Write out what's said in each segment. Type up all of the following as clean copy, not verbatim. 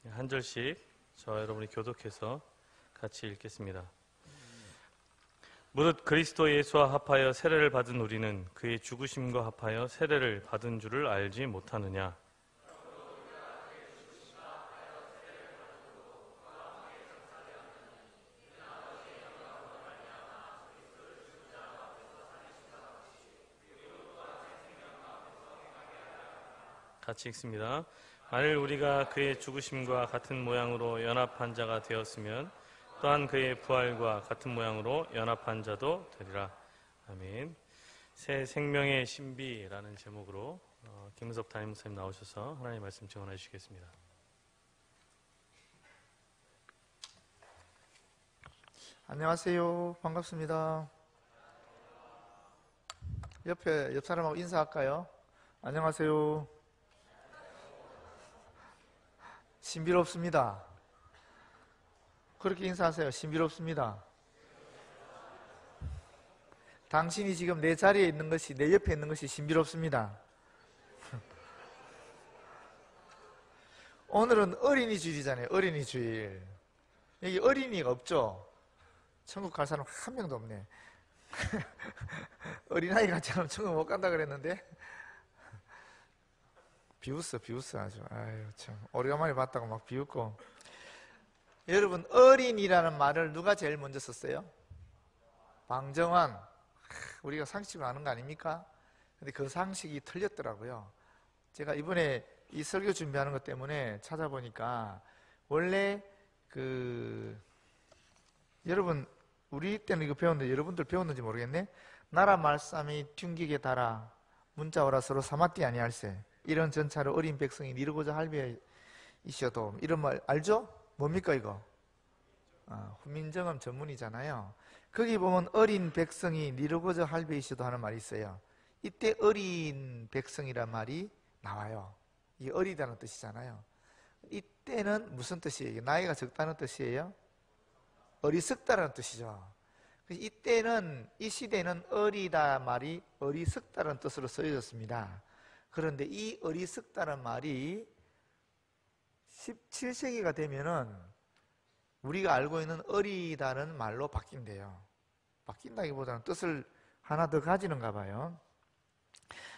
한 절씩 저와 여러분이 교독해서 같이 읽겠습니다. 무릇 그리스도 예수와 합하여 세례를 받은 우리는 그의 죽으심과 합하여 세례를 받은 줄을 알지 못하느냐. 같이 읽습니다. 만일 우리가 그의 죽으심과 같은 모양으로 연합한 자가 되었으면 또한 그의 부활과 같은 모양으로 연합한 자도 되리라. 아멘. 새 생명의 신비라는 제목으로 김은섭 담임 목사님 나오셔서 하나님의 말씀 증언해 주시겠습니다. 안녕하세요. 반갑습니다. 옆 사람하고 인사할까요? 안녕하세요. 신비롭습니다. 그렇게 인사하세요. 신비롭습니다. 당신이 지금 내 자리에 있는 것이, 내 옆에 있는 것이 신비롭습니다. 오늘은 어린이 주일이잖아요. 어린이 주일. 여기 어린이가 없죠? 천국 갈 사람 한 명도 없네. 어린아이 같이 하면 천국 못 간다 그랬는데 비웃어 아주. 아유 참 오래간만에 봤다고 막 비웃고. 여러분, 어린이라는 말을 누가 제일 먼저 썼어요? 방정환. 우리가 상식으로 아는 거 아닙니까? 근데 그 상식이 틀렸더라고요. 제가 이번에 이 설교 준비하는 것 때문에 찾아보니까 원래 여러분 우리 때는 이거 배웠는데 여러분들 배웠는지 모르겠네. 나라 말씀이 튕기게 달아 문자 오라 서로 사마띠 아니할세. 이런 전차를 어린 백성이 이루고자 할비이셔도. 이런 말 알죠? 뭡니까 이거? 후민정음 전문이잖아요. 거기 보면 어린 백성이 이루고자 할비이셔도 하는 말이 있어요. 이때 어린 백성이란 말이 나와요. 이게 어리다는 뜻이잖아요. 이때는 무슨 뜻이에요? 나이가 적다는 뜻이에요? 어리석다는 뜻이죠. 이때는, 이 시대는 어리다 말이 어리석다는 뜻으로 쓰여졌습니다. 그런데 이 어리석다는 말이 17세기가 되면은 우리가 알고 있는 어리다는 말로 바뀐대요. 바뀐다기보다는 뜻을 하나 더 가지는가 봐요.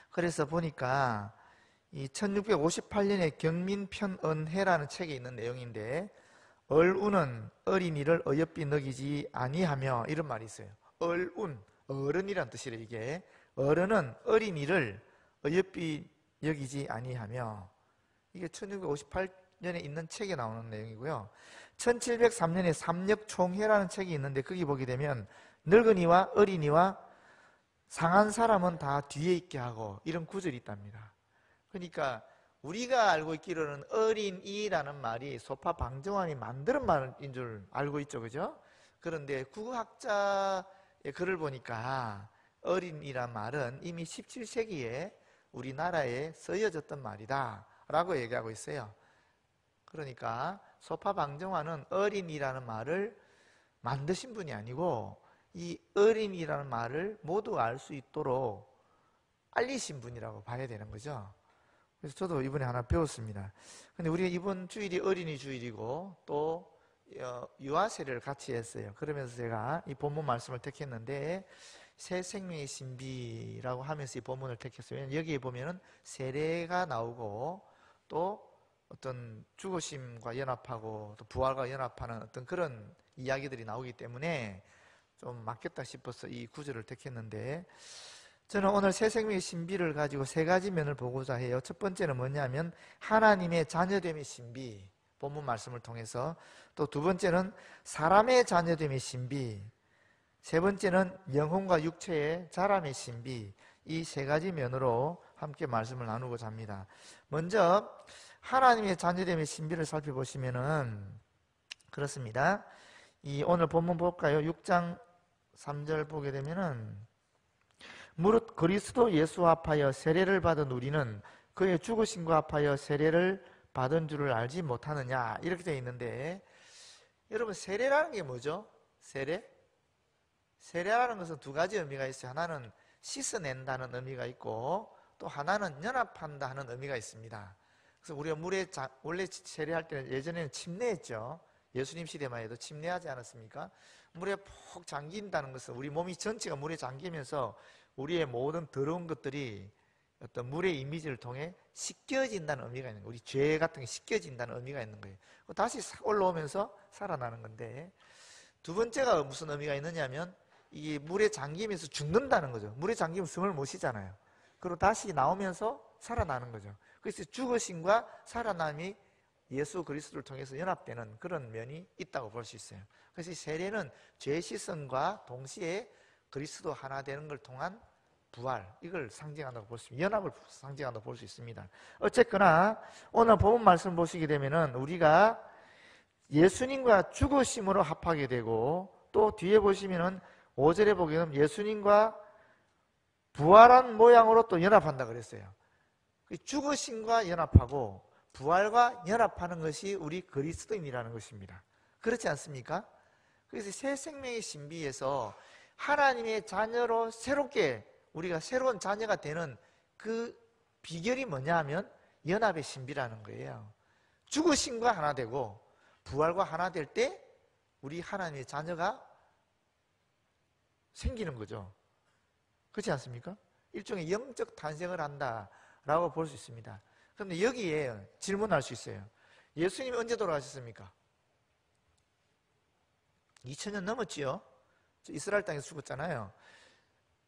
그래서 보니까 이 1658년에 경민편언해라는 책에 있는 내용인데, 얼운은 어린이를 어여삐 먹이지 아니하며, 이런 말이 있어요. 얼운, 어른이란 뜻이래요. 이게 어른은 어린이를 어여삐 여기지 아니하며. 이게 1658년에 있는 책에 나오는 내용이고요. 1703년에 삼역총회라는 책이 있는데 거기 보게 되면 늙은이와 어린이와 상한 사람은 다 뒤에 있게 하고, 이런 구절이 있답니다. 그러니까 우리가 알고 있기로는 어린이라는 말이 소파 방정환이 만드는 말인 줄 알고 있죠, 그죠? 그런데 국어학자의 글을 보니까 어린이란 말은 이미 17세기에 우리나라에 쓰여졌던 말이다 라고 얘기하고 있어요. 그러니까 소파 방정환은 어린이라는 말을 만드신 분이 아니고 이 어린이라는 말을 모두 알 수 있도록 알리신 분이라고 봐야 되는 거죠. 그래서 저도 이번에 하나 배웠습니다. 근데 우리가 이번 주일이 어린이 주일이고 또 유아세례를 같이 했어요. 그러면서 제가 이 본문 말씀을 택했는데, 새 생명의 신비라고 하면서 이 본문을 택했어요. 여기에 보면은 세례가 나오고 또 어떤 죽으심과 연합하고 또 부활과 연합하는 어떤 그런 이야기들이 나오기 때문에 좀 맞겠다 싶어서 이 구절을 택했는데, 저는 오늘 새 생명의 신비를 가지고 세 가지 면을 보고자 해요. 첫 번째는 뭐냐면 하나님의 자녀됨의 신비, 본문 말씀을 통해서. 또 두 번째는 사람의 자녀됨의 신비, 세 번째는 영혼과 육체의 자람의 신비. 이 세 가지 면으로 함께 말씀을 나누고자 합니다. 먼저 하나님의 자녀됨의 신비를 살펴보시면은 그렇습니다. 이 오늘 본문 볼까요? 6장 3절 보게 되면은 무릇 그리스도 예수와 합하여 세례를 받은 우리는 그의 죽으심과 합하여 세례를 받은 줄을 알지 못하느냐, 이렇게 되어 있는데, 여러분 세례라는 게 뭐죠? 세례라는 것은 두 가지 의미가 있어요. 하나는 씻어낸다는 의미가 있고 또 하나는 연합한다 하는 의미가 있습니다. 그래서 우리가 원래 세례할 때는 예전에는 침례했죠. 예수님 시대만 해도 침례하지 않았습니까? 물에 푹 잠긴다는 것은 우리 몸이 전체가 물에 잠기면서 우리의 모든 더러운 것들이 어떤 물의 이미지를 통해 씻겨진다는 의미가 있는 거예요. 우리 죄 같은 게 씻겨진다는 의미가 있는 거예요. 다시 올라오면서 살아나는 건데, 두 번째가 무슨 의미가 있느냐면 이 물에 잠기면서 죽는다는 거죠. 물에 잠기면 숨을 못 쉬잖아요. 그리고 다시 나오면서 살아나는 거죠. 그래서 죽으심과 살아남이 예수 그리스도를 통해서 연합되는 그런 면이 있다고 볼 수 있어요. 그래서 이 세례는 죄 씻음과 동시에 그리스도 하나 되는 걸 통한 부활, 이걸 상징한다고 볼 수 있습니다. 연합을 상징한다고 볼 수 있습니다. 어쨌거나 오늘 본문 말씀 보시게 되면은 우리가 예수님과 죽으심으로 합하게 되고, 또 뒤에 보시면은 5절에 보게 되면 예수님과 부활한 모양으로 또 연합한다 그랬어요. 죽으심과 연합하고 부활과 연합하는 것이 우리 그리스도인이라는 것입니다. 그렇지 않습니까? 그래서 새 생명의 신비에서 하나님의 자녀로 새롭게 우리가 새로운 자녀가 되는 그 비결이 뭐냐 하면 연합의 신비라는 거예요. 죽으심과 하나 되고 부활과 하나 될 때 우리 하나님의 자녀가 생기는 거죠. 그렇지 않습니까? 일종의 영적 탄생을 한다라고 볼 수 있습니다. 그런데 여기에 질문할 수 있어요. 예수님이 언제 돌아가셨습니까? 2000년 넘었지요? 이스라엘 땅에서 죽었잖아요.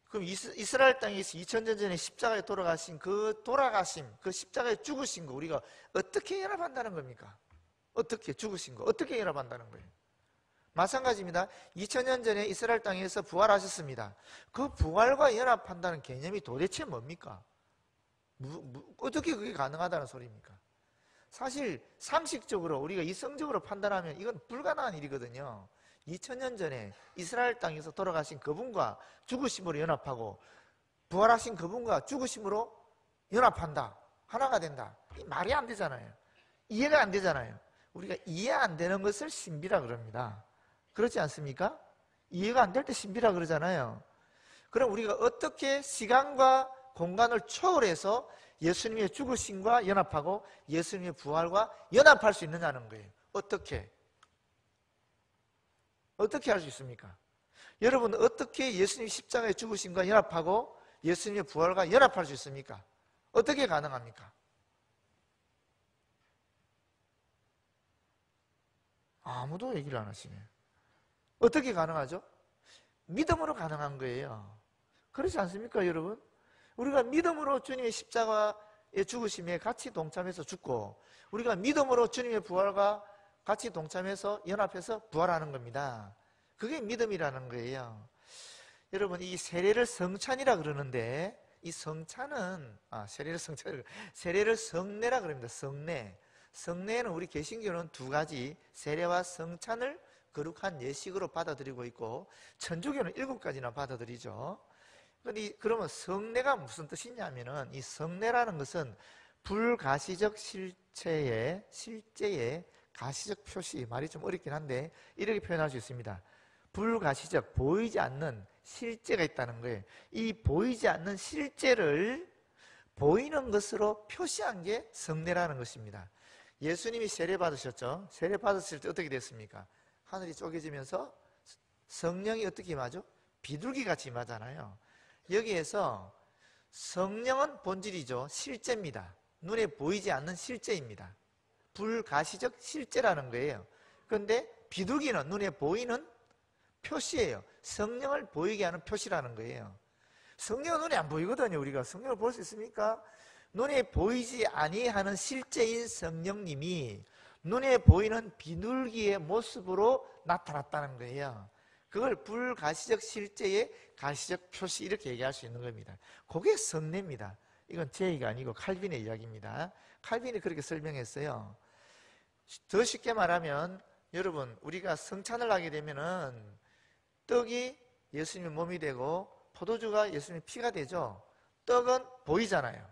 그럼 이스라엘 땅에서 2000년 전에 십자가에 돌아가신 그 돌아가심, 그 십자가에 죽으신 거 우리가 어떻게 연합한다는 겁니까? 어떻게 죽으신 거 어떻게 연합한다는 거예요? 마찬가지입니다. 2000년 전에 이스라엘 땅에서 부활하셨습니다. 그 부활과 연합한다는 개념이 도대체 뭡니까? 어떻게 그게 가능하다는 소리입니까? 사실 상식적으로 우리가 이성적으로 판단하면 이건 불가능한 일이거든요. 2000년 전에 이스라엘 땅에서 돌아가신 그분과 죽으심으로 연합하고 부활하신 그분과 죽으심으로 연합한다, 하나가 된다. 이 말이 안 되잖아요. 이해가 안 되잖아요. 우리가 이해 안 되는 것을 신비라 그럽니다. 그렇지 않습니까? 이해가 안 될 때 신비라 그러잖아요. 그럼 우리가 어떻게 시간과 공간을 초월해서 예수님의 죽으심과 연합하고 예수님의 부활과 연합할 수 있느냐는 거예요. 어떻게 할 수 있습니까? 여러분, 어떻게 예수님 십자가의 죽으심과 연합하고 예수님의 부활과 연합할 수 있습니까? 어떻게 가능합니까? 아무도 얘기를 안 하시네요. 어떻게 가능하죠? 믿음으로 가능한 거예요. 그렇지 않습니까, 여러분? 우리가 믿음으로 주님의 십자가의 죽으심에 같이 동참해서 죽고, 우리가 믿음으로 주님의 부활과 같이 동참해서 연합해서 부활하는 겁니다. 그게 믿음이라는 거예요. 여러분, 이 세례를 성찬이라 그러는데, 이 성찬은 세례를 성례라 그럽니다. 성례는 우리 개신교는 두 가지, 세례와 성찬을 거룩한 예식으로 받아들이고 있고, 천주교는 7가지나 받아들이죠. 그런데 그러면 성례가 무슨 뜻이냐면은, 이 성례라는 것은 불가시적 실제의 가시적 표시, 말이 좀 어렵긴 한데 이렇게 표현할 수 있습니다. 불가시적, 보이지 않는 실제가 있다는 거예요. 이 보이지 않는 실제를 보이는 것으로 표시한 게 성례라는 것입니다. 예수님이 세례 받으셨죠? 세례 받으실 때 어떻게 됐습니까? 하늘이 쪼개지면서 성령이 어떻게 임하죠? 비둘기같이 임하잖아요. 여기에서 성령은 본질이죠. 실제입니다. 눈에 보이지 않는 실제입니다. 불가시적 실제라는 거예요. 그런데 비둘기는 눈에 보이는 표시예요. 성령을 보이게 하는 표시라는 거예요. 성령은 눈에 안 보이거든요. 우리가 성령을 볼 수 있습니까? 눈에 보이지 아니하는 실제인 성령님이 눈에 보이는 비둘기의 모습으로 나타났다는 거예요. 그걸 불가시적 실제의 가시적 표시, 이렇게 얘기할 수 있는 겁니다. 그게 성례입니다. 이건 제 얘기가 아니고 칼빈의 이야기입니다. 칼빈이 그렇게 설명했어요. 더 쉽게 말하면, 여러분, 우리가 성찬을 하게 되면은 떡이 예수님의 몸이 되고 포도주가 예수님의 피가 되죠. 떡은 보이잖아요.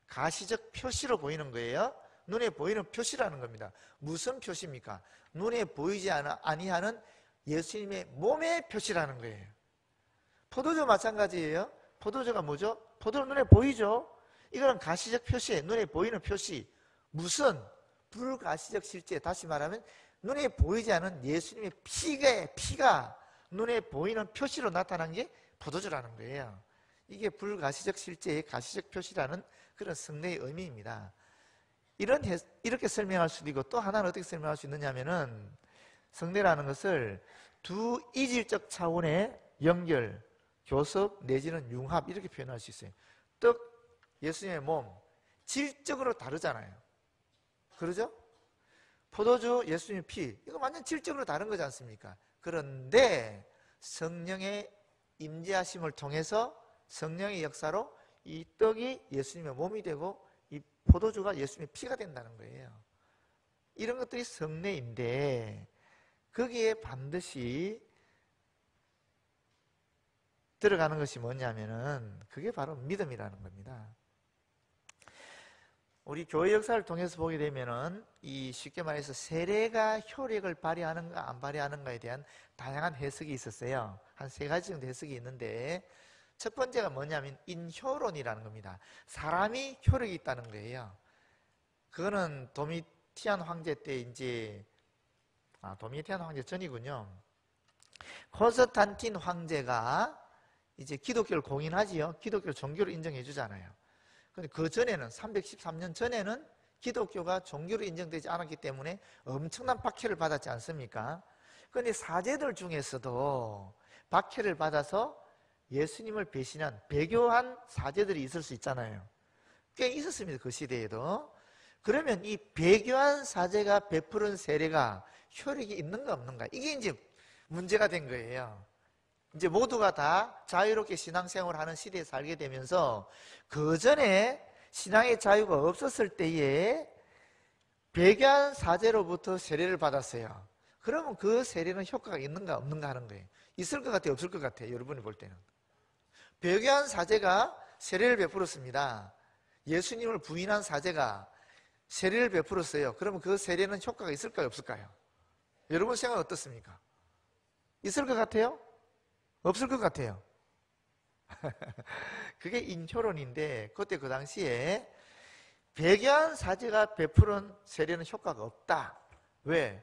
가시적 표시로 보이는 거예요. 눈에 보이는 표시라는 겁니다. 무슨 표시입니까? 눈에 보이지 아니하는 예수님의 몸의 표시라는 거예요. 포도주 마찬가지예요. 포도주가 뭐죠? 포도는 눈에 보이죠. 이거는 가시적 표시예요. 눈에 보이는 표시. 무슨 불가시적 실제, 다시 말하면 눈에 보이지 않은 예수님의 피가 눈에 보이는 표시로 나타난 게 포도주라는 거예요. 이게 불가시적 실제의 가시적 표시라는 그런 성례의 의미입니다. 이렇게 설명할 수도 있고, 또 하나는 어떻게 설명할 수 있느냐면은, 성례라는 것을 두 이질적 차원의 연결, 교섭 내지는 융합, 이렇게 표현할 수 있어요. 떡, 예수님의 몸, 질적으로 다르잖아요. 그러죠? 포도주, 예수님의 피, 이거 완전 질적으로 다른 거지 않습니까? 그런데 성령의 임재하심을 통해서 성령의 역사로 이 떡이 예수님의 몸이 되고 이 포도주가 예수님의 피가 된다는 거예요. 이런 것들이 성례인데, 거기에 반드시 들어가는 것이 뭐냐면은 그게 바로 믿음이라는 겁니다. 우리 교회 역사를 통해서 보게 되면은 이 쉽게 말해서 세례가 효력을 발휘하는가 안 발휘하는가에 대한 다양한 해석이 있었어요. 한 3가지 정도 해석이 있는데, 첫 번째가 뭐냐면 인효론이라는 겁니다. 사람이 효력이 있다는 거예요. 그거는 도미티안 황제 때 도미티안 황제 전이군요. 콘스탄틴 황제가 이제 기독교를 공인하지요. 기독교를 종교로 인정해 주잖아요. 근데 그 전에는 313년 전에는 기독교가 종교로 인정되지 않았기 때문에 엄청난 박해를 받았지 않습니까? 그런데 사제들 중에서도 박해를 받아서 예수님을 배신한 배교한 사제들이 있을 수 있잖아요. 꽤 있었습니다. 그 시대에도. 그러면 이 배교한 사제가 베푸는 세례가 효력이 있는가 없는가, 이게 이제 문제가 된 거예요. 이제 모두가 다 자유롭게 신앙생활을 하는 시대에 살게 되면서, 그 전에 신앙의 자유가 없었을 때에 배교한 사제로부터 세례를 받았어요. 그러면 그 세례는 효과가 있는가 없는가 하는 거예요. 있을 것 같아요, 없을 것 같아요, 여러분이 볼 때는? 배교한 사제가 세례를 베풀었습니다. 예수님을 부인한 사제가 세례를 베풀었어요. 그러면 그 세례는 효과가 있을까요, 없을까요? 여러분 생각 어떻습니까? 있을 것 같아요? 없을 것 같아요? 그게 인효론인데, 그때 그 당시에 배교한 사제가 베푸는 세례는 효과가 없다. 왜?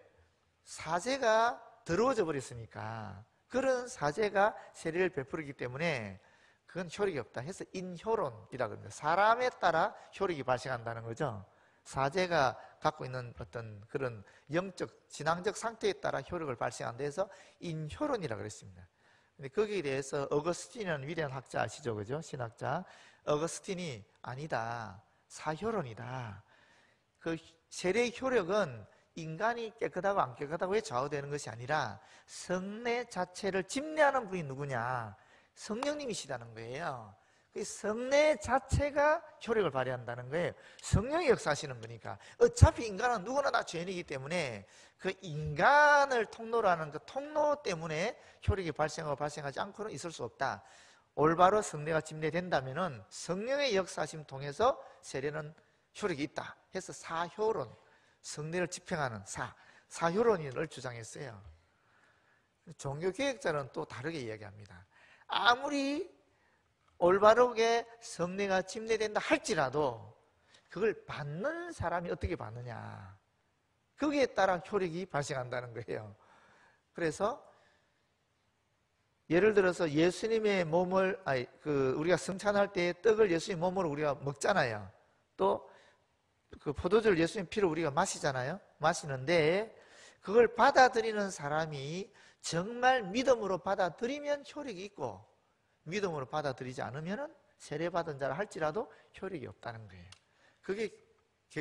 사제가 더러워져 버렸으니까. 그런 사제가 세례를 베푸기 때문에 그건 효력이 없다 해서 인효론이라고 합니다. 사람에 따라 효력이 발생한다는 거죠. 사제가 갖고 있는 어떤 그런 영적, 진앙적 상태에 따라 효력을 발생한다 해서 인효론이라고 그랬습니다. 근데 거기에 대해서 어거스틴이라는 위대한 학자 아시죠? 그죠? 신학자. 어거스틴이 아니다, 사효론이다. 그 세례의 효력은 인간이 깨끗하고 안 깨끗하고에 좌우되는 것이 아니라 성례 자체를 집례하는 분이 누구냐? 성령님이시다는 거예요. 그 성례 자체가 효력을 발휘한다는 거예요. 성령이 역사하시는 거니까. 어차피 인간은 누구나 다 죄인이기 때문에 그 인간을 통로로 하는 그 통로 때문에 효력이 발생하고 발생하지 않고는 있을 수 없다. 올바로 성례가 집례된다면은 성령의 역사하심 통해서 세례는 효력이 있다 해서 사효론, 성례를 집행하는 사효론을 주장했어요. 종교개혁자는 또 다르게 이야기합니다. 아무리 올바르게 성례가 집례된다 할지라도 그걸 받는 사람이 어떻게 받느냐, 거기에 따라 효력이 발생한다는 거예요. 그래서 예를 들어서 예수님의 몸을 우리가 성찬할 때 떡을 예수님 몸으로 우리가 먹잖아요. 또 그 포도주를 예수님 피로 우리가 마시잖아요. 마시는데 그걸 받아들이는 사람이 정말 믿음으로 받아들이면 효력이 있고, 믿음으로 받아들이지 않으면 세례받은 자라 할지라도 효력이 없다는 거예요. 그게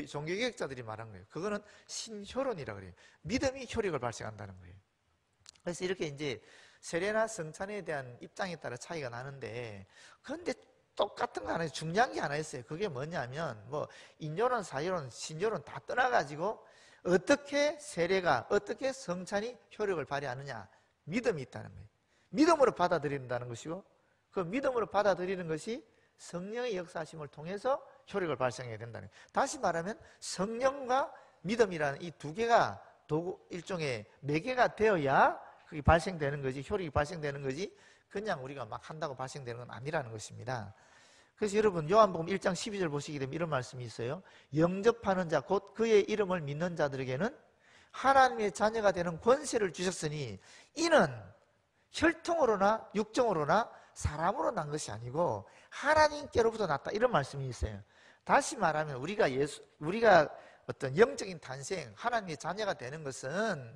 종교개혁자들이 말한 거예요. 그거는 신효론이라고 그래요. 믿음이 효력을 발생한다는 거예요. 그래서 이렇게 이제 세례나 성찬에 대한 입장에 따라 차이가 나는데, 그런데 똑같은 거 하나, 중요한 게 하나 있어요. 그게 뭐냐면 인효론, 사효론, 신효론 다 떠나가지고 어떻게 세례가, 어떻게 성찬이 효력을 발휘하느냐, 믿음이 있다는 거예요. 믿음으로 받아들인다는 것이고, 그 믿음으로 받아들이는 것이 성령의 역사하심을 통해서 효력을 발생해야 된다는 거예요. 다시 말하면 성령과 믿음이라는 이 두 개가 일종의 매개가 되어야 그게 발생되는 거지, 효력이 발생되는 거지, 그냥 우리가 막 한다고 발생되는 건 아니라는 것입니다. 그래서 여러분 요한복음 1장 12절 보시게 되면 이런 말씀이 있어요. 영접하는 자 곧 그의 이름을 믿는 자들에게는 하나님의 자녀가 되는 권세를 주셨으니 이는 혈통으로나 육정으로나 사람으로 난 것이 아니고 하나님께로부터 났다. 이런 말씀이 있어요. 다시 말하면 우리가 어떤 영적인 탄생, 하나님의 자녀가 되는 것은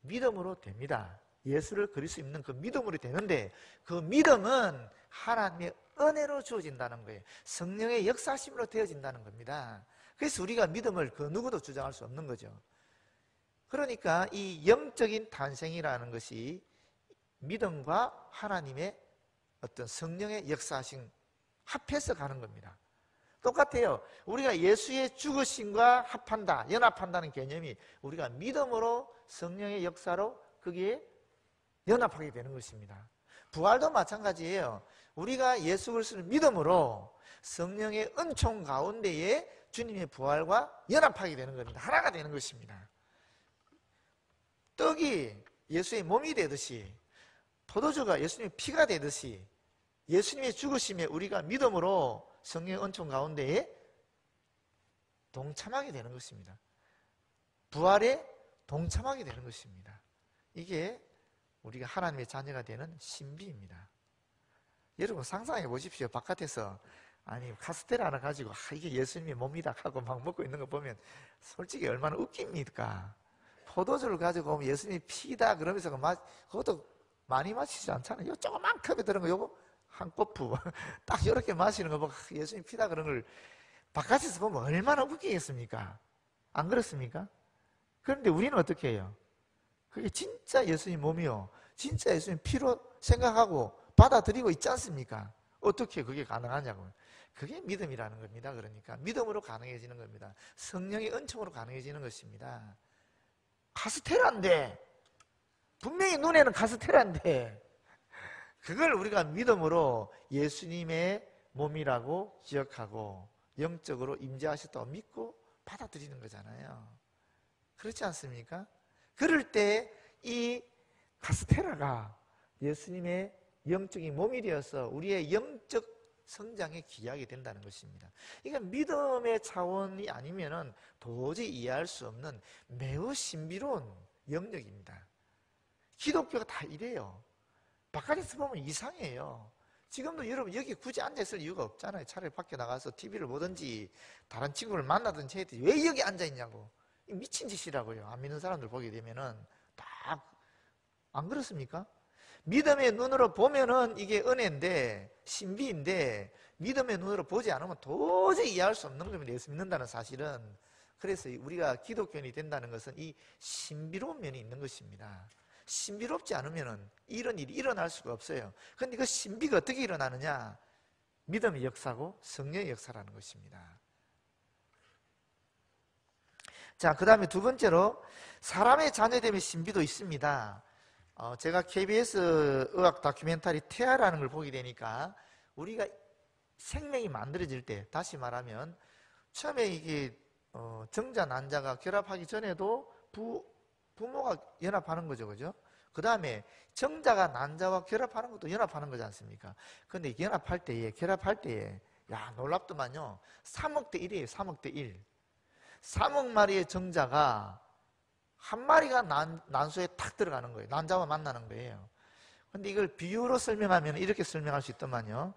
믿음으로 됩니다. 예수를 그리스도 믿는 그 믿음으로 되는데 그 믿음은 하나님의 은혜로 주어진다는 거예요. 성령의 역사심으로 되어진다는 겁니다. 그래서 우리가 믿음을 그 누구도 주장할 수 없는 거죠. 그러니까 이 영적인 탄생이라는 것이 믿음과 하나님의 어떤 성령의 역사심 합해서 가는 겁니다. 똑같아요. 우리가 예수의 죽으심과 합한다, 연합한다는 개념이 우리가 믿음으로 성령의 역사로 거기에 연합하게 되는 것입니다. 부활도 마찬가지예요. 우리가 예수 그리스도를 믿음으로 성령의 은총 가운데에 주님의 부활과 연합하게 되는 겁니다. 하나가 되는 것입니다. 떡이 예수의 몸이 되듯이 포도주가 예수님의 피가 되듯이 예수님의 죽으심에 우리가 믿음으로 성령의 은총 가운데에 동참하게 되는 것입니다. 부활에 동참하게 되는 것입니다. 이게 우리가 하나님의 자녀가 되는 신비입니다. 여러분 상상해 보십시오. 바깥에서 아니 카스테라 하나 가지고 이게 예수님의 몸이다 하고 막 먹고 있는 거 보면 솔직히 얼마나 웃깁니까? 포도주를 가지고 오면 예수님의 피다 그러면서 그것도 많이 마시지 않잖아요. 요 조그만 컵에 들은 거 요거 한 꼬프 딱 이렇게 마시는 거 보고 예수님 피다 그런 걸 바깥에서 보면 얼마나 웃기겠습니까? 안 그렇습니까? 그런데 우리는 어떻게 해요? 그게 진짜 예수님 몸이요 진짜 예수님 피로 생각하고 받아들이고 있지 않습니까? 어떻게 그게 가능하냐고. 그게 믿음이라는 겁니다. 그러니까 믿음으로 가능해지는 겁니다. 성령의 은총으로 가능해지는 것입니다. 카스테라인데 분명히 눈에는 카스테라인데 그걸 우리가 믿음으로 예수님의 몸이라고 기억하고 영적으로 임재하셨다고 믿고 받아들이는 거잖아요. 그렇지 않습니까? 그럴 때 이 카스테라가 예수님의 영적인 몸이 되어서 우리의 영적 성장에 기여하게 된다는 것입니다. 이게 믿음의 차원이 아니면은 도저히 이해할 수 없는 매우 신비로운 영역입니다. 기독교가 다 이래요. 바깥에서 보면 이상해요. 지금도 여러분 여기 굳이 앉아있을 이유가 없잖아요. 차라리 밖에 나가서 TV를 보든지 다른 친구를 만나든지 해야지 왜 여기 앉아있냐고. 미친 짓이라고요. 안 믿는 사람들 보게 되면은 딱 안 그렇습니까? 믿음의 눈으로 보면은 이게 은혜인데 신비인데 믿음의 눈으로 보지 않으면 도저히 이해할 수 없는 겁니다. 예수 믿는다는 사실은. 그래서 우리가 기독교인이 된다는 것은 이 신비로운 면이 있는 것입니다. 신비롭지 않으면 이런 일이 일어날 수가 없어요. 그런데 그 신비가 어떻게 일어나느냐? 믿음의 역사고 성령의 역사라는 것입니다. 자, 그 다음에 두 번째로 사람의 자녀됨의 신비도 있습니다. 제가 KBS 의학 다큐멘터리 태아라는 걸 보게 되니까 우리가 생명이 만들어질 때, 다시 말하면 처음에 이게 정자 난자가 결합하기 전에도 부모가 연합하는 거죠, 그죠? 그 다음에 정자가 난자와 결합하는 것도 연합하는 거지 않습니까? 근데 결합할 때에 야 놀랍더만요. 3억 대 1이에요. 3억 대 1. 3억 마리의 정자가 한 마리가 난소에 탁 들어가는 거예요. 난자와 만나는 거예요. 근데 이걸 비유로 설명하면 이렇게 설명할 수 있더만요.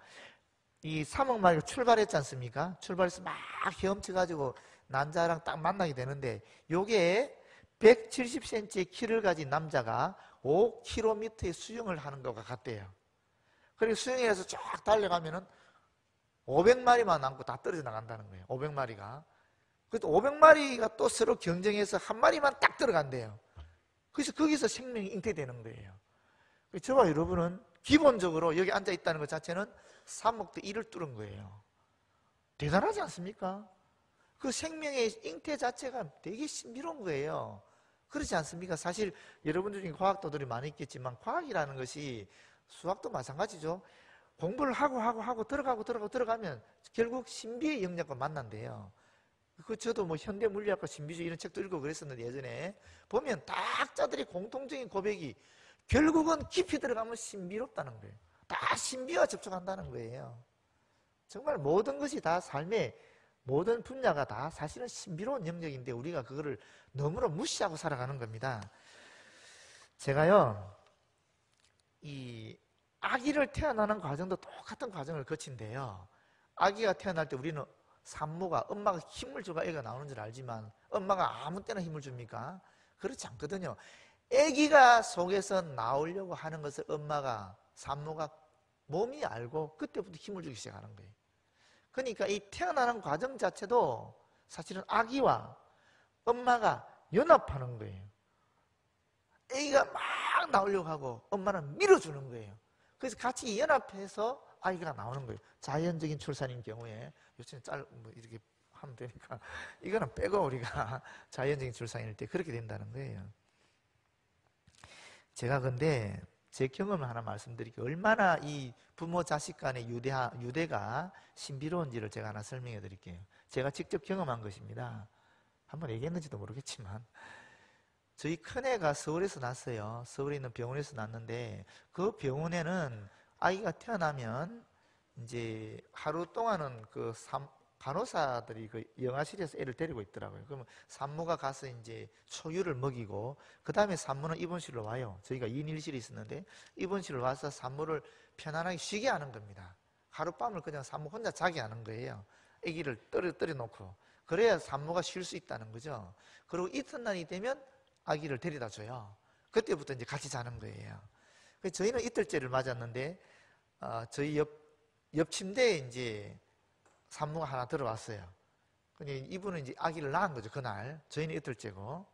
이 3억 마리가 출발했지 않습니까? 출발해서 막 헤엄쳐가지고 난자랑 딱 만나게 되는데 요게 170cm의 키를 가진 남자가 5km의 수영을 하는 것과 같대요. 그리고 수영해서 쫙 달려가면은 500마리만 남고 다 떨어져 나간다는 거예요. 500마리가. 그래서 500마리가 또 서로 경쟁해서 한 마리만 딱 들어간대요. 그래서 거기서 생명이 잉태되는 거예요. 저와 여러분은 기본적으로 여기 앉아 있다는 것 자체는 3억 대 1을 뚫은 거예요. 대단하지 않습니까? 그 생명의 잉태 자체가 되게 신비로운 거예요. 그렇지 않습니까? 사실 여러분들 중에 과학도들이 많이 있겠지만 과학이라는 것이 수학도 마찬가지죠. 공부를 하고 들어가면 결국 신비의 영역과 만난대요. 저도 뭐 현대 물리학과 신비주의 이런 책도 읽고 그랬었는데 예전에 보면 과학자들의 공통적인 고백이 결국은 깊이 들어가면 신비롭다는 거예요. 다 신비와 접촉한다는 거예요. 정말 모든 것이 다 삶의 모든 분야가 다 사실은 신비로운 영역인데 우리가 그거를 너무나 무시하고 살아가는 겁니다. 제가요, 이 아기를 태어나는 과정도 똑같은 과정을 거친데요. 아기가 태어날 때 우리는 산모가 엄마가 힘을 줘가 애가 나오는 줄 알지만 엄마가 아무 때나 힘을 줍니까? 그렇지 않거든요. 아기가 속에서 나오려고 하는 것을 엄마가 산모가 몸이 알고 그때부터 힘을 주기 시작하는 거예요. 그러니까 이 태어나는 과정 자체도 사실은 아기와 엄마가 연합하는 거예요. 아기가 막 나오려고 하고 엄마는 밀어주는 거예요. 그래서 같이 연합해서 아이가 나오는 거예요. 자연적인 출산인 경우에 요즘에 뭐 이렇게 하면 되니까 이거는 빼고 우리가 자연적인 출산일 때 그렇게 된다는 거예요. 제가 근데 제 경험을 하나 말씀드릴게요. 얼마나 이 부모 자식 간의 유대가 신비로운지를 제가 하나 설명해 드릴게요. 제가 직접 경험한 것입니다. 한번 얘기했는지도 모르겠지만 저희 큰애가 서울에서 났어요. 서울에 있는 병원에서 났는데 그 병원에는 아이가 태어나면 이제 하루 동안은 그 간호사들이 그 영아실에서 애를 데리고 있더라고요. 그러면 산모가 가서 이제 초유를 먹이고 그 다음에 산모는 입원실로 와요. 저희가 2인 1실이 있었는데 입원실로 와서 산모를 편안하게 쉬게 하는 겁니다. 하룻밤을 그냥 산모 혼자 자게 하는 거예요. 아기를 떨어 놓고 그래야 산모가 쉴 수 있다는 거죠. 그리고 이튿날이 되면 아기를 데려다 줘요. 그때부터 이제 같이 자는 거예요. 그래서 저희는 이틀째를 맞았는데 저희 옆 침대에 이제 산모가 하나 들어왔어요. 근데 이분은 이제 아기를 낳은 거죠, 그날. 저희는 이틀째고.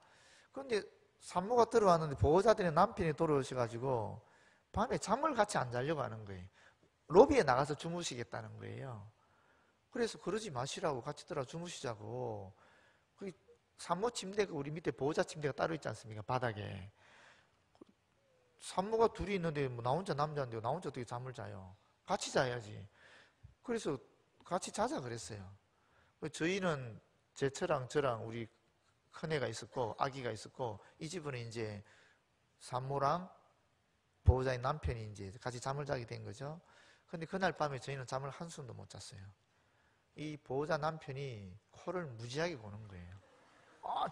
그런데 산모가 들어왔는데 보호자들의 남편이 돌아오셔가지고 밤에 잠을 같이 안 자려고 하는 거예요. 로비에 나가서 주무시겠다는 거예요. 그래서 그러지 마시라고 같이 들어 주무시자고. 그 산모 침대가 우리 밑에 보호자 침대가 따로 있지 않습니까? 바닥에. 산모가 둘이 있는데 뭐 나 혼자 남자인데 나 혼자 어떻게 잠을 자요? 같이 자야지. 그래서 같이 자자 그랬어요. 저희는 제처랑 저랑 우리 큰애가 있었고 아기가 있었고 이 집은 이제 산모랑 보호자인 남편이 이제 같이 잠을 자게 된 거죠. 근데 그날 밤에 저희는 잠을 한숨도 못 잤어요. 이 보호자 남편이 코를 무지하게 고는 거예요.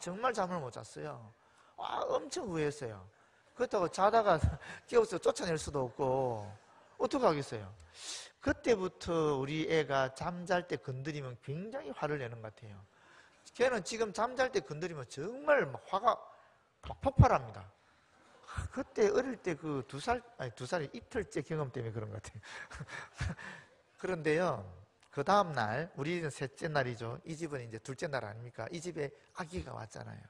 정말 잠을 못 잤어요. 엄청 후회했어요. 그렇다고 자다가 깨워서 쫓아낼 수도 없고 어떡하겠어요. 그때부터 우리 애가 잠잘 때 건드리면 굉장히 화를 내는 것 같아요. 걔는 지금 잠잘 때 건드리면 정말 막 화가 막 폭발합니다. 그때 어릴 때 그 2살 이틀째 경험 때문에 그런 것 같아요. 그런데요, 그 다음날, 우리는 셋째 날이죠. 이 집은 이제 둘째 날 아닙니까? 이 집에 아기가 왔잖아요.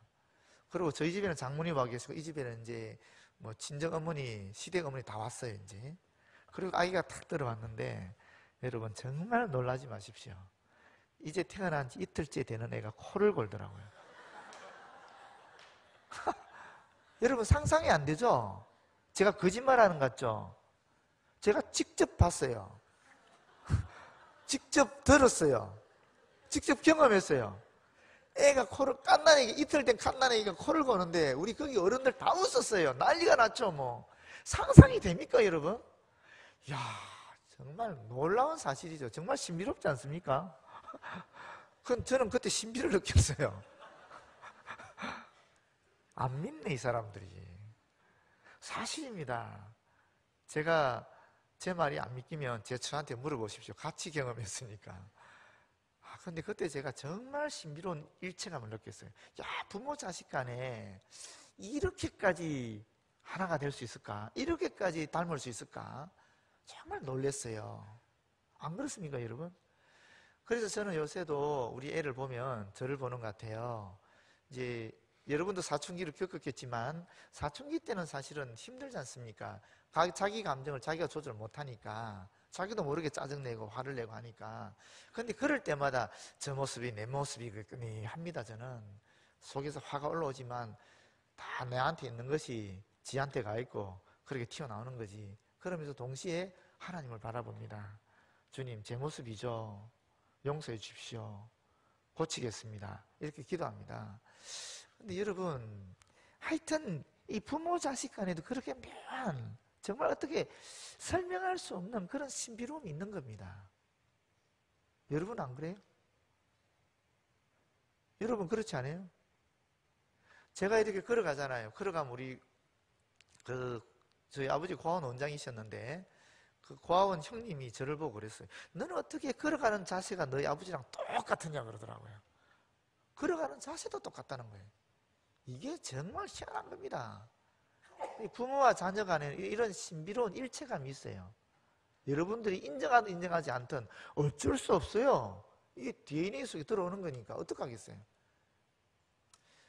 그리고 저희 집에는 장모님 와 계시고, 이 집에는 이제 뭐 친정 어머니, 시댁 어머니 다 왔어요, 이제. 그리고 아기가 탁 들어왔는데, 여러분, 정말 놀라지 마십시오. 이제 태어난 지 이틀째 되는 애가 코를 골더라고요. 여러분, 상상이 안 되죠? 제가 거짓말 하는 것 같죠? 제가 직접 봤어요. 직접 들었어요. 직접 경험했어요. 애가 코를, 갓난애기, 이틀 된 갓난애기가 코를 고는데, 우리 거기 어른들 다 웃었어요. 난리가 났죠, 뭐. 상상이 됩니까, 여러분? 이야, 정말 놀라운 사실이죠. 정말 신비롭지 않습니까? 저는 그때 신비를 느꼈어요. 안 믿네, 이 사람들이. 사실입니다. 제가 제 말이 안 믿기면 제 처한테 물어보십시오. 같이 경험했으니까. 근데 그때 제가 정말 신비로운 일체감을 느꼈어요. 야, 부모 자식 간에 이렇게까지 하나가 될 수 있을까? 이렇게까지 닮을 수 있을까? 정말 놀랐어요. 안 그렇습니까, 여러분? 그래서 저는 요새도 우리 애를 보면 저를 보는 것 같아요. 이제 여러분도 사춘기를 겪었겠지만 사춘기 때는 사실은 힘들지 않습니까? 자기 감정을 자기가 조절 못하니까 자기도 모르게 짜증내고 화를 내고 하니까. 근데 그럴 때마다 저 모습이 내 모습이 합니다. 저는 속에서 화가 올라오지만 다 내한테 있는 것이 지한테 가 있고 그렇게 튀어나오는 거지. 그러면서 동시에 하나님을 바라봅니다. 주님, 제 모습이죠. 용서해 주십시오. 고치겠습니다. 이렇게 기도합니다. 근데 여러분, 하여튼 이 부모 자식 간에도 그렇게 묘한, 정말 어떻게 설명할 수 없는 그런 신비로움이 있는 겁니다. 여러분 안 그래요? 여러분 그렇지 않아요? 제가 이렇게 걸어가잖아요. 걸어가면 저희 아버지 고아원 원장이셨는데 그 고아원 형님이 저를 보고 그랬어요. 너는 어떻게 걸어가는 자세가 너희 아버지랑 똑같으냐 그러더라고요. 걸어가는 자세도 똑같다는 거예요. 이게 정말 희한한 겁니다. 부모와 자녀 간에 이런 신비로운 일체감이 있어요. 여러분들이 인정하든 인정하지 않든 어쩔 수 없어요. 이게 DNA 속에 들어오는 거니까 어떡하겠어요.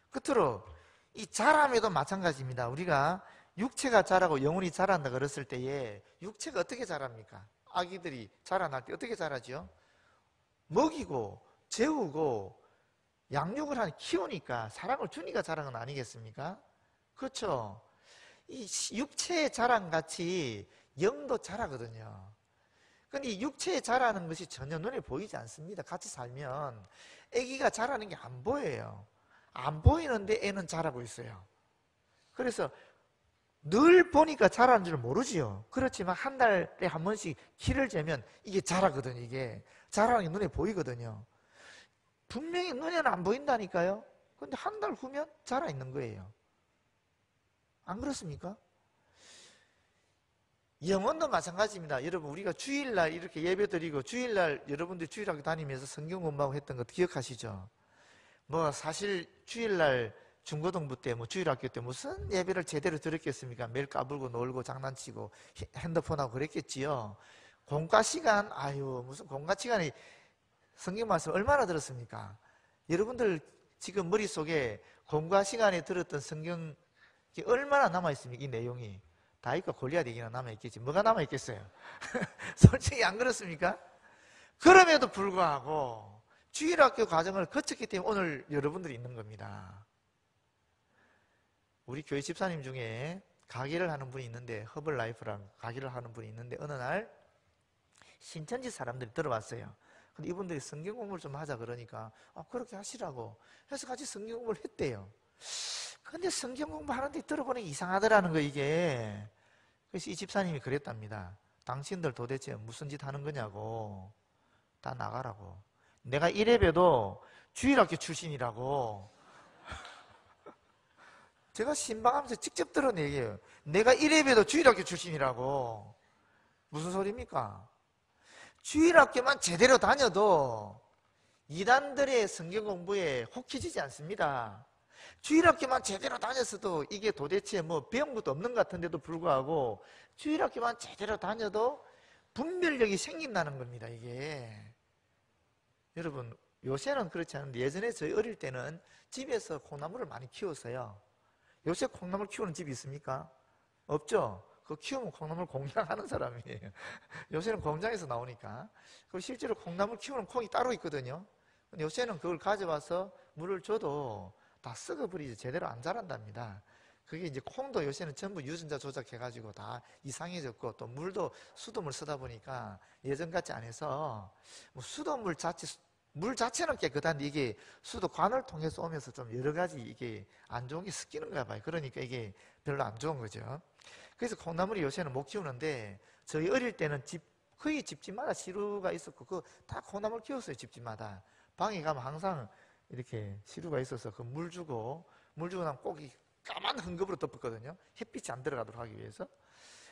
끝으로 이 자람에도 마찬가지입니다. 우리가 육체가 자라고 영혼이 자란다 그랬을 때에 육체가 어떻게 자랍니까? 아기들이 자라날 때 어떻게 자라죠? 먹이고 재우고 양육을 키우니까 사랑을 주니까 자라는 건 아니겠습니까? 그렇죠? 이 육체의 자랑같이 영도 자라거든요. 근데 이 육체에 자라는 것이 전혀 눈에 보이지 않습니다. 같이 살면 아기가 자라는 게 안 보여요. 안 보이는데 애는 자라고 있어요. 그래서 늘 보니까 자라는 줄 모르지요. 그렇지만 한 달에 한 번씩 키를 재면 이게 자라거든요. 이게 자라는 게 눈에 보이거든요. 분명히 눈에는 안 보인다니까요. 근데 한 달 후면 자라 있는 거예요. 안 그렇습니까? 영혼도 마찬가지입니다. 여러분 우리가 주일날 이렇게 예배드리고 주일날 여러분들이 주일학교 다니면서 성경 공부하고 했던 거 기억하시죠? 뭐 사실 주일날 중고등부 때 주일학교 때 무슨 예배를 제대로 드렸겠습니까? 매일 까불고 놀고 장난치고 핸드폰하고 그랬겠지요. 공과 시간 무슨 공과 시간에 성경 말씀 얼마나 들었습니까? 여러분들 지금 머릿속에 공과 시간에 들었던 성경 얼마나 남아있습니까? 이 내용이 다윗과 골리앗 얘기나 남아있겠지. 뭐가 남아있겠어요? 솔직히 안 그렇습니까? 그럼에도 불구하고 주일학교 과정을 거쳤기 때문에 오늘 여러분들이 있는 겁니다. 우리 교회 집사님 중에 가게를 하는 분이 있는데 허블라이프랑 가게를 하는 분이 있는데 어느 날 신천지 사람들이 들어왔어요. 근데 이분들이 성경 공부를 좀 하자 그러니까 그렇게 하시라고 해서 같이 성경 공부를 했대요. 근데 성경 공부하는데 들어보니 이상하더라는 거 이게. 그래서 이 집사님이 그랬답니다. 당신들 도대체 무슨 짓 하는 거냐고. 다 나가라고. 내가 이래봬도 주일학교 출신이라고. 제가 신방하면서 직접 들은 얘기예요. 내가 이래봬도 주일학교 출신이라고. 무슨 소리입니까? 주일학교만 제대로 다녀도 이단들의 성경 공부에 혹해지지 않습니다. 주일학교만 제대로 다녔어도 이게 도대체 배운 것도 없는 것 같은데도 불구하고 주일학교만 제대로 다녀도 분별력이 생긴다는 겁니다. 이게 여러분 요새는 그렇지 않은데 예전에 저희 어릴 때는 집에서 콩나물을 많이 키웠어요. 요새 콩나물 키우는 집이 있습니까? 없죠? 그거 키우면 콩나물 공장하는 사람이에요. 요새는 공장에서 나오니까. 그리고 실제로 콩나물 키우는 콩이 따로 있거든요. 근데 요새는 그걸 가져와서 물을 줘도 다 썩어버리지 제대로 안 자란답니다. 그게 이제 콩도 요새는 전부 유전자 조작해가지고 다 이상해졌고 또 물도 수돗물 쓰다 보니까 예전같이 안 해서 수돗물 물 자체는 깨끗한데 이게 수도관을 통해서 오면서 좀 여러 가지 이게 안 좋은 게 섞이는가 봐요. 그러니까 이게 별로 안 좋은 거죠. 그래서 콩나물이 요새는 못 키우는데 저희 어릴 때는 거의 집집마다 시루가 있었고 그거 다 콩나물 키웠어요. 집집마다. 방에 가면 항상 이렇게 시루가 있어서 그 물 주고 나면 꼭 까만 헝겊으로 덮었거든요. 햇빛이 안 들어가도록 하기 위해서.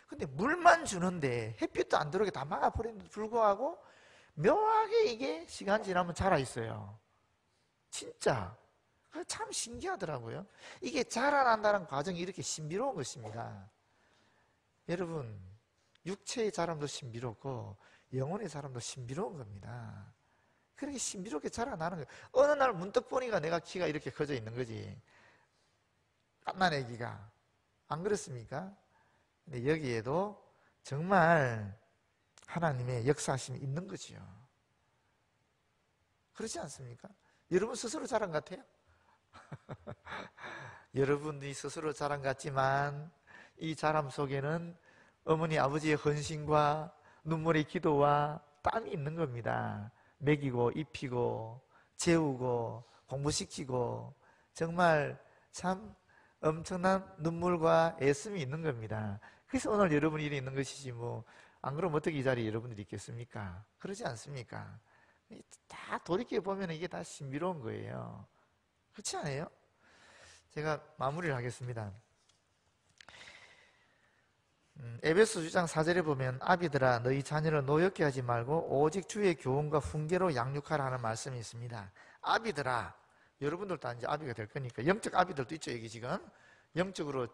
근데 물만 주는데 햇빛도 안 들어오게 다 막아버리는데도 불구하고 묘하게 이게 시간 지나면 자라있어요. 진짜. 참 신기하더라고요. 이게 자라난다는 과정이 이렇게 신비로운 것입니다. 여러분, 육체의 자람도 신비롭고 영혼의 자람도 신비로운 겁니다. 그렇게 신비롭게 자라나는 거예요. 어느 날 문득 보니까 내가 키가 이렇게 커져 있는 거지. 갓난 애기가. 안 그렇습니까? 근데 여기에도 정말 하나님의 역사하심이 있는 거지요. 그렇지 않습니까? 여러분 스스로 자랑 같아요? 여러분이 스스로 자랑 같지만 이 자랑 속에는 어머니 아버지의 헌신과 눈물의 기도와 땀이 있는 겁니다. 먹이고 입히고 재우고 공부시키고 정말 참 엄청난 눈물과 애씀이 있는 겁니다. 그래서 오늘 여러분이 일이 있는 것이지 안 그러면 어떻게 이 자리에 여러분들이 있겠습니까? 그러지 않습니까? 다 돌이켜보면 이게 다 신비로운 거예요. 그렇지 않아요? 제가 마무리를 하겠습니다. 에베소 6장 4절에 보면 아비들아 너희 자녀를 노엽게 하지 말고 오직 주의 교훈과 훈계로 양육하라 하는 말씀이 있습니다. 아비들아, 여러분들도 이제 아비가 될 거니까 영적 아비들도 있죠. 여기 지금 영적으로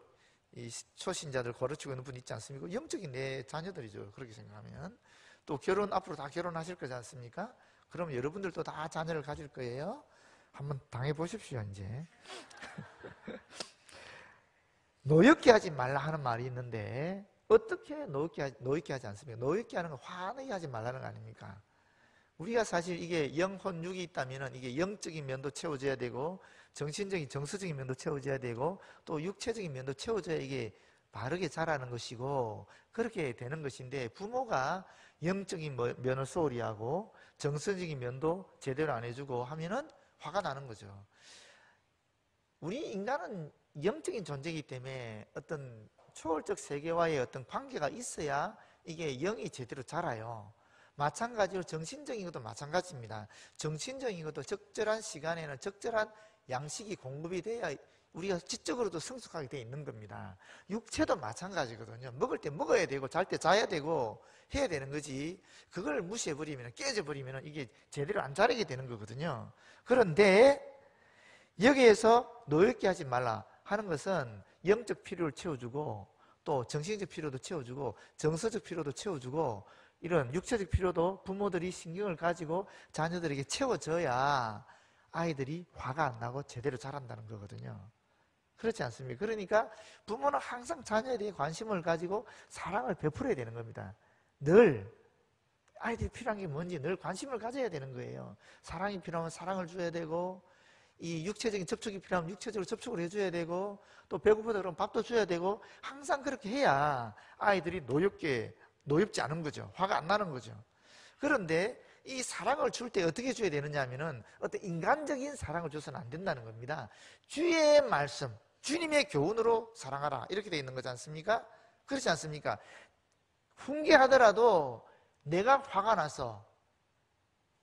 이 초신자들 가르치고 있는 분 있지 않습니까? 영적인 내 자녀들이죠. 그렇게 생각하면 또 결혼 앞으로 다 결혼하실 거지 않습니까? 그럼 여러분들도 다 자녀를 가질 거예요. 한번 당해 보십시오. 이제 노엽게 하지 말라 하는 말이 있는데 어떻게 노엽게 하지 않습니까? 노엽게 하는 건 화나게 하지 말라는 거 아닙니까? 우리가 사실 이게 영혼육이 있다면 이게 영적인 면도 채워져야 되고 정신적인 정서적인 면도 채워져야 되고 또 육체적인 면도 채워져야 이게 바르게 자라는 것이고 그렇게 되는 것인데 부모가 영적인 면을 소홀히 하고 정서적인 면도 제대로 안 해주고 하면은 화가 나는 거죠. 우리 인간은 영적인 존재이기 때문에 어떤 초월적 세계와의 어떤 관계가 있어야 이게 영이 제대로 자라요. 마찬가지로 정신적인 것도 마찬가지입니다. 정신적인 것도 적절한 시간에는 적절한 양식이 공급이 돼야 우리가 지적으로도 성숙하게 되어 있는 겁니다. 육체도 마찬가지거든요. 먹을 때 먹어야 되고 잘 때 자야 되고 해야 되는 거지 그걸 무시해버리면 깨져버리면 이게 제대로 안 자라게 되는 거거든요. 그런데 여기에서 노엽게 하지 말라 하는 것은 영적 필요를 채워주고 또 정신적 필요도 채워주고 정서적 필요도 채워주고 이런 육체적 필요도 부모들이 신경을 가지고 자녀들에게 채워줘야 아이들이 화가 안 나고 제대로 자란다는 거거든요. 그렇지 않습니까? 그러니까 부모는 항상 자녀에 대해 관심을 가지고 사랑을 베풀어야 되는 겁니다. 늘 아이들이 필요한 게 뭔지 늘 관심을 가져야 되는 거예요. 사랑이 필요하면 사랑을 줘야 되고 이 육체적인 접촉이 필요하면 육체적으로 접촉을 해줘야 되고 또 배고프다 그러면 밥도 줘야 되고 항상 그렇게 해야 아이들이 노엽지 않은 거죠. 화가 안 나는 거죠. 그런데 이 사랑을 줄 때 어떻게 줘야 되느냐 하면은 어떤 인간적인 사랑을 줘서는 안 된다는 겁니다. 주의 말씀, 주님의 교훈으로 사랑하라 이렇게 되어 있는 거지 않습니까? 그렇지 않습니까? 훈계하더라도 내가 화가 나서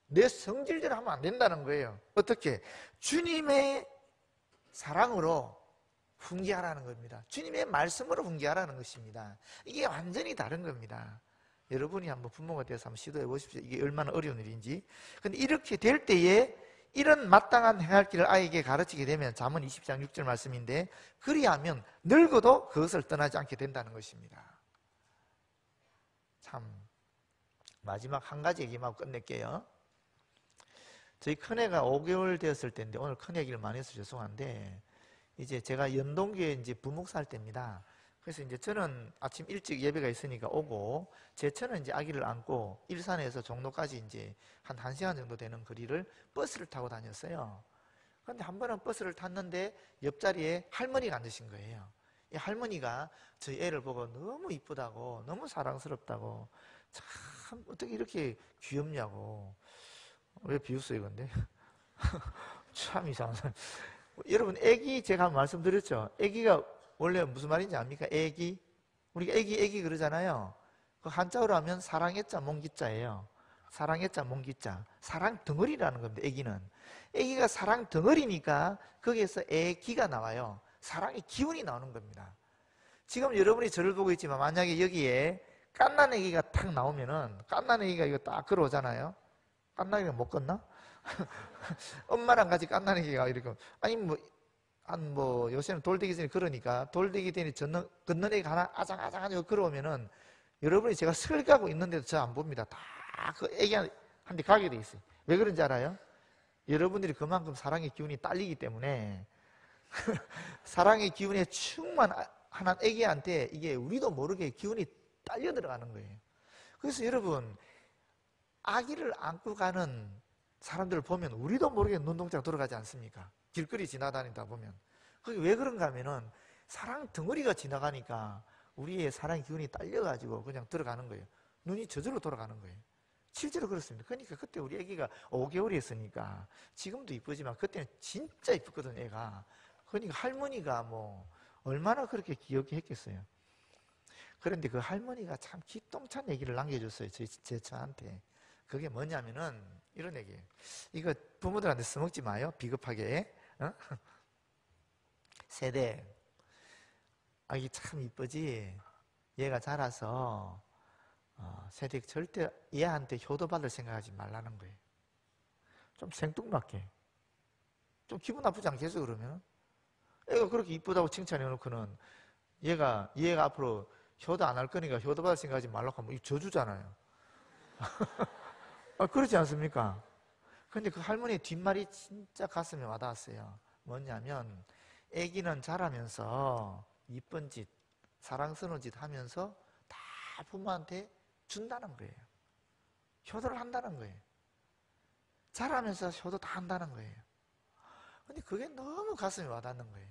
내 성질대로 하면 안 된다는 거예요. 어떻게? 주님의 사랑으로 훈계하라는 겁니다. 주님의 말씀으로 훈계하라는 것입니다. 이게 완전히 다른 겁니다. 여러분이 한번 부모가 되어서 한번 시도해 보십시오. 이게 얼마나 어려운 일인지. 근데 이렇게 될 때에 이런 마땅한 행할 길을 아이에게 가르치게 되면 잠언 20장 6절 말씀인데 그리하면 늙어도 그것을 떠나지 않게 된다는 것입니다. 참 마지막 한 가지 얘기만 하고 끝낼게요. 저희 큰애가 5개월 되었을 때인데 오늘 큰 얘기를 많이 해서 죄송한데 이제 제가 연동교회 이제 부목사 할 때입니다. 그래서 이제 저는 아침 일찍 예배가 있으니까 오고 제 처는 이제 아기를 안고 일산에서 종로까지 이제 한 1시간 정도 되는 거리를 버스를 타고 다녔어요. 그런데 한 번은 버스를 탔는데 옆자리에 할머니가 앉으신 거예요. 이 할머니가 저희 애를 보고 너무 이쁘다고 너무 사랑스럽다고 참 어떻게 이렇게 귀엽냐고. 왜 비웃어요 근데? 참 이상한 사람. 여러분 애기 제가 한번 말씀드렸죠. 애기가 원래 무슨 말인지 압니까? 애기. 우리가 애기 그러잖아요. 그 한자어로 하면 사랑의 자 몽기자예요. 사랑의 자 몽기자. 사랑 덩어리라는 겁니다. 애기는. 애기가 사랑 덩어리니까 거기에서 애기가 나와요. 사랑의 기운이 나오는 겁니다. 지금 여러분이 저를 보고 있지만 만약에 여기에 갓난 애기가 탁 나오면은 갓난 애기가 이거 딱 걸어오잖아요. 갓난 애기가 못 걷나? 엄마랑 같이 갓난 애기가 이렇게 아니 뭐 요새는 돌대기 전에 그러니까 돌대기 전에 걷는 애가 하나 아장아장하게 걸어오면은 여러분이 제가 설가고 있는데도 저 안 봅니다. 다 그 애기한테 가게 돼 있어요. 왜 그런지 알아요? 여러분들이 그만큼 사랑의 기운이 딸리기 때문에 사랑의 기운에 충만한 애기한테 이게 우리도 모르게 기운이 딸려 들어가는 거예요. 그래서 여러분 아기를 안고 가는 사람들을 보면 우리도 모르게 눈동자가 돌아가지 않습니까? 길거리 지나다니다 보면. 그게 왜 그런가 하면은 사랑 덩어리가 지나가니까 우리의 사랑의 기운이 딸려가지고 그냥 들어가는 거예요. 눈이 저절로 돌아가는 거예요. 실제로 그렇습니다. 그러니까 그때 우리 애기가 5개월이었으니까 지금도 이쁘지만 그때는 진짜 이뻤거든 애가. 그러니까 할머니가 뭐 얼마나 그렇게 귀엽게 했겠어요. 그런데 그 할머니가 참 기똥찬 얘기를 남겨줬어요. 제 처한테. 그게 뭐냐면은 이런 얘기예요. 이거 부모들한테 써먹지 마요. 비겁하게. 어? 세대. 아기 참 이쁘지? 얘가 자라서 세대 절대 얘한테 효도받을 생각하지 말라는 거예요. 좀 생뚱맞게. 좀 기분 나쁘지 않겠어 그러면? 애가 그렇게 이쁘다고 칭찬해놓고는 얘가 앞으로 효도 안 할 거니까 효도받을 생각하지 말라고 하면 이거 저주잖아요. 그렇지 않습니까? 근데 그 할머니의 뒷말이 진짜 가슴에 와닿았어요. 뭐냐면 애기는 자라면서 이쁜 짓, 사랑스러운 짓 하면서 다 부모한테 준다는 거예요. 효도를 한다는 거예요. 자라면서 효도 다 한다는 거예요. 근데 그게 너무 가슴에 와닿는 거예요.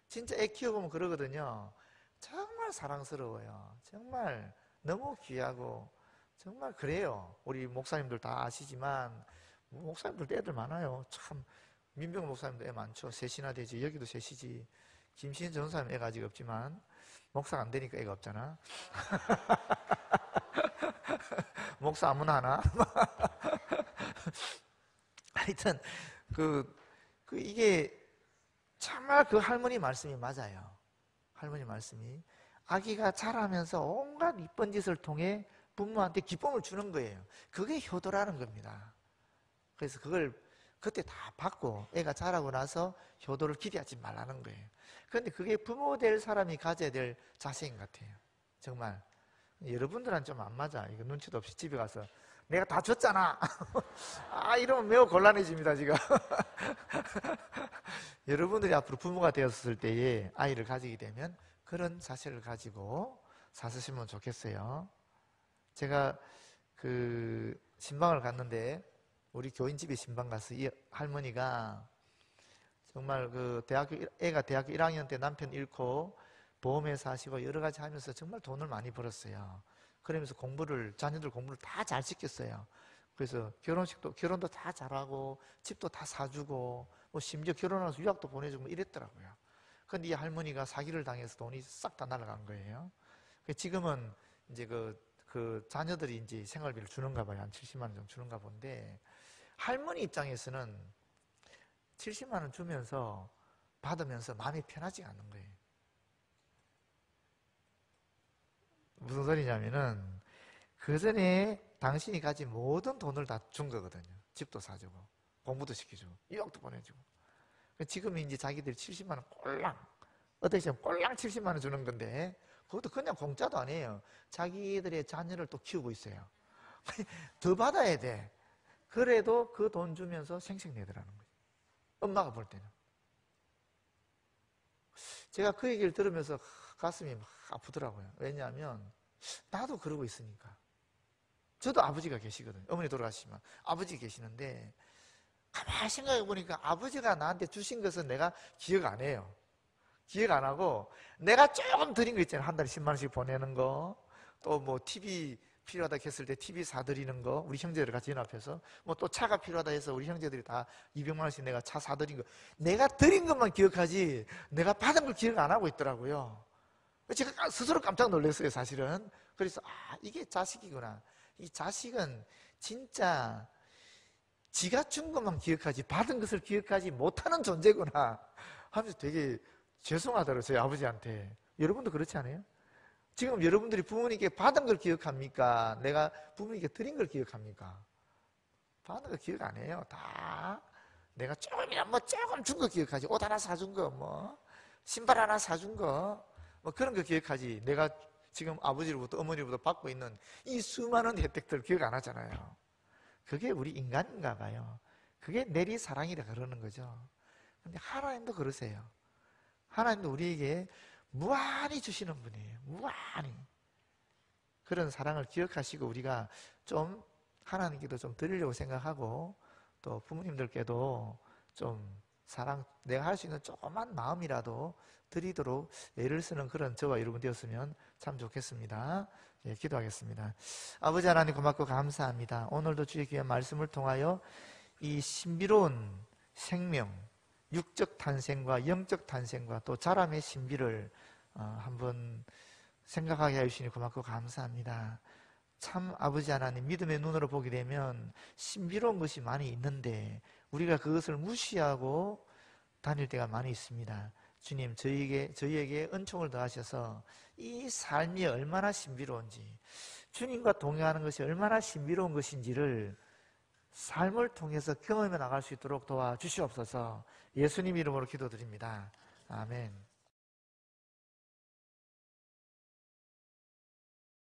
진짜 애 키워보면 그러거든요. 정말 사랑스러워요. 정말 너무 귀하고 정말 그래요. 우리 목사님들 다 아시지만 목사님들도 애들 많아요. 참 민병 목사님도 애 많죠. 셋이나 되지. 여기도 셋이지. 김신 전사님 애가 아직 없지만 목사가 안 되니까 애가 없잖아. 목사 아무나 하나? 하여튼 이게 정말 그 할머니 말씀이 맞아요. 할머니 말씀이 아기가 자라면서 온갖 이쁜 짓을 통해 부모한테 기쁨을 주는 거예요. 그게 효도라는 겁니다. 그래서 그걸 그때 다 받고 애가 자라고 나서 효도를 기대하지 말라는 거예요. 그런데 그게 부모 될 사람이 가져야 될 자세인 것 같아요. 정말 여러분들은 좀 안 맞아. 이거 눈치도 없이 집에 가서 내가 다 줬잖아. 이러면 매우 곤란해집니다 지금. 여러분들이 앞으로 부모가 되었을 때에 아이를 가지게 되면 그런 자세를 가지고 사시면 좋겠어요. 제가 그 신방을 갔는데 우리 교인집에 신방 가서 이 할머니가 정말 그 애가 대학교 1학년 때 남편 잃고 보험회사 하시고 여러 가지 하면서 정말 돈을 많이 벌었어요. 그러면서 자녀들 공부를 다 잘 시켰어요. 그래서 결혼도 다 잘하고 집도 다 사주고 뭐 심지어 결혼해서 유학도 보내주고 이랬더라고요. 근데 이 할머니가 사기를 당해서 돈이 싹 다 날아간 거예요. 지금은 이제 그 자녀들이 이제 생활비를 주는가 봐요. 한 70만 원 정도 주는가 본데 할머니 입장에서는 70만 원 주면서 받으면서 마음이 편하지 않는 거예요. 무슨 소리냐면은 그 전에 당신이 가진 모든 돈을 다 준 거거든요. 집도 사주고 공부도 시켜주고 유학도 보내주고. 지금 이제 자기들이 70만 원 꼴랑 어떻게 보면 꼴랑 70만 원 주는 건데 그것도 그냥 공짜도 아니에요. 자기들의 자녀를 또 키우고 있어요. 더 받아야 돼. 그래도 그 돈 주면서 생색내더라는 거예요. 엄마가 볼 때는. 제가 그 얘기를 들으면서 가슴이 막 아프더라고요. 왜냐하면 나도 그러고 있으니까. 저도 아버지가 계시거든요. 어머니 돌아가시지만 아버지 계시는데 가만히 생각해 보니까 아버지가 나한테 주신 것은 내가 기억 안 해요. 기억 안 하고 내가 조금 드린 거 있잖아요. 한 달에 10만 원씩 보내는 거, 또 뭐 TV 필요하다 했을 때 TV 사드리는 거, 우리 형제들 같이 연합해서 뭐 또 차가 필요하다 해서 우리 형제들이 다 200만 원씩 내가 차 사드린 거, 내가 드린 것만 기억하지 내가 받은 걸 기억 안 하고 있더라고요. 제가 스스로 깜짝 놀랐어요 사실은. 그래서 이게 자식이구나. 이 자식은 진짜 지가 준 것만 기억하지 받은 것을 기억하지 못하는 존재구나 하면서 되게 죄송하더라고요 저희 아버지한테. 여러분도 그렇지 않아요? 지금 여러분들이 부모님께 받은 걸 기억합니까? 내가 부모님께 드린 걸 기억합니까? 받은 걸 기억 안 해요. 다 내가 조금 준 거 기억하지. 옷 하나 사준 거, 뭐 신발 하나 사준 거, 뭐 그런 거 기억하지. 내가 지금 아버지로부터 어머니로부터 받고 있는 이 수많은 혜택들 기억 안 하잖아요. 그게 우리 인간인가 봐요. 그게 내리사랑이라 그러는 거죠. 근데 하나님도 그러세요. 하나님도 우리에게 무한히 주시는 분이에요. 무한히. 그런 사랑을 기억하시고 우리가 좀 하나님께도 좀 드리려고 생각하고 또 부모님들께도 좀 사랑, 내가 할 수 있는 조그만 마음이라도 드리도록 애를 쓰는 그런 저와 여러분 되었으면 참 좋겠습니다. 예, 기도하겠습니다. 아버지 하나님 고맙고 감사합니다. 오늘도 주의 귀한 말씀을 통하여 이 신비로운 생명, 육적 탄생과 영적 탄생과 또 자람의 신비를 한번 생각하게 해주시니 고맙고 감사합니다. 참 아버지 하나님 믿음의 눈으로 보게 되면 신비로운 것이 많이 있는데 우리가 그것을 무시하고 다닐 때가 많이 있습니다. 주님, 저희에게 은총을 더하셔서 이 삶이 얼마나 신비로운지, 주님과 동행하는 것이 얼마나 신비로운 것인지를 삶을 통해서 경험해 나갈 수 있도록 도와주시옵소서. 예수님 이름으로 기도드립니다. 아멘.